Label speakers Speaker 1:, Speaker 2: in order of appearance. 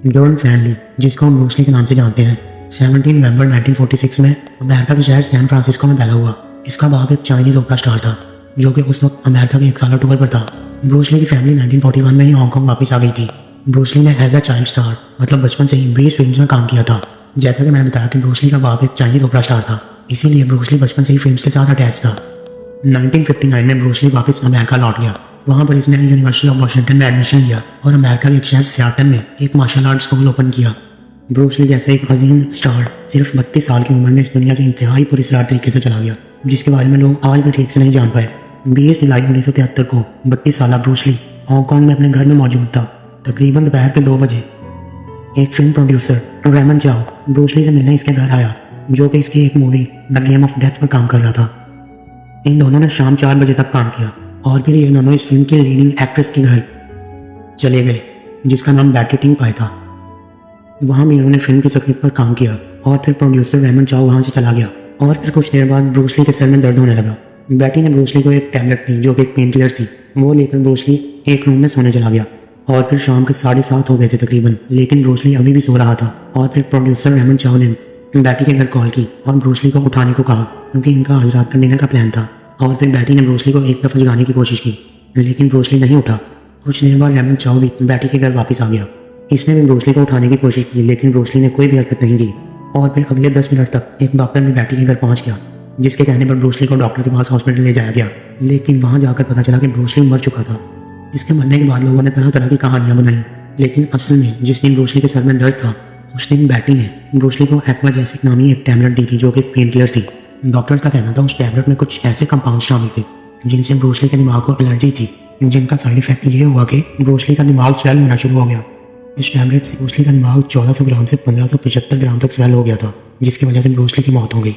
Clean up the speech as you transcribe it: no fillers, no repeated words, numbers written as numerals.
Speaker 1: John finally, जिसको हम Bruce Lee के नाम से जानते हैं, 17 नवंबर 1946 में अमेरिका के शहर सैन फ्रांसिस्को में पैदा हुआ। इसका बाप एक चाइनीज ओपरा स्टार था जो कि उस वक्त अमेरिका के 1 साल टूर पर था। ब्रूस ली की फैमिली 1941 में ही हांगकांग वापस आ गई थी। ब्रूस ली ने एज अ चाइल्ड स्टार मतलब बचपन से ही 20 फिल्म्स में काम किया था। जैसा कि मैंने बताया कि ब्रूस ली का बाप एक चाइनीज ओपरा स्टार था, इसीलिए ब्रूस ली बचपन से ही फिल्म्स के साथ अटैच था। 1959 में ब्रूस ली वापस अमेरिका लौट गया। वहाँ पर इसने यूनिवर्सिटी ऑफ वाशिंगटन में एडमिशन लिया और अमेरिका के एक शहर सियाटल में एक मार्शल आर्ट स्कूल ओपन किया। ब्रूस ली जैसा एक अजीम स्टार सिर्फ 32 साल की उम्र में इस दुनिया से इंतहाई पुरस्कार तरीके से चला गया, जिसके बारे में लोग आज भी ठीक से नहीं जान पाए। 20 जुलाई 1973 को 32 साल ब्रूस ली हांगकांग में अपने घर में मौजूद था। तकरीबन दोपहर के 2 बजे एक फिल्म प्रोड्यूसर रेमन चाओ ब्रूस ली से मिलने इसके घर आया, जो कि इसकी एक movie the game of death पर काम कर रहा था। इन दोनों ने शाम 4 बजे तक काम किया और फिर ये दोनों इस फिल्म की लीडिंग एक्ट्रेस के घर चले गए, जिसका नाम बैटी टिंग पाई था। वहाँ भी उन्होंने फिल्म की स्क्रिप्ट पर काम किया और फिर प्रोड्यूसर रेमन चाओ वहाँ से चला गया और फिर कुछ देर बाद ब्रूस ली के सर में दर्द होने लगा। बैटी ने ब्रूस ली को एक टैबलेट थी जो कि एक पेन किलर थी, वो लेकर ब्रूस ली एक रूम में सोने चला गया और फिर शाम के 7:30 हो गए थे तकरीबन, लेकिन ब्रूस ली अभी भी सो रहा था। और फिर प्रोड्यूसर रेमन चाओ ने बैटी के घर कॉल की और ब्रूस ली को उठाने को कहा क्योंकि इनका आज रात का डिनर का प्लान था। और फिर बैटी ने ब्रूस ली को एक दफ़ा जगाने की कोशिश की, लेकिन ब्रूस ली नहीं उठा। कुछ देर बाद रेमन चाओ भी बैटी के घर वापस आ गया। इसने भी ब्रूस ली को उठाने की कोशिश की, लेकिन ब्रूस ली ने कोई भी हरकत नहीं की। और फिर अगले 10 मिनट तक एक डॉक्टर भी बैटी के घर पहुंच गया, जिसके कहने पर ब्रूस ली को डॉक्टर के पास हॉस्पिटल ले जाया गया, लेकिन वहां जाकर पता चला कि ब्रूस ली मर चुका था। इसके मरने के बाद लोगों ने तरह तरह की कहानियां बनाई, लेकिन असल में जिस दिन ब्रूस ली के सर में दर्द था उस दिन बैटी ने ब्रूस ली को एक्वाजेसिक नामी एक टैबलेट दी थी जो कि एक पेन किलर थी। डॉक्टर का कहना था उस टैबलेट में कुछ ऐसे कंपाउंड शामिल थे जिनसे ब्रूस ली के दिमाग को एलर्जी थी, जिनका साइड इफेक्ट ये हुआ कि ब्रूस ली का दिमाग स्वेल होना शुरू हो गया। इस टैबलेट से ब्रूस ली का दिमाग 1400 ग्राम से 1575 ग्राम तक स्वेल हो गया था, जिसकी वजह से ब्रूस ली की मौत हो गई।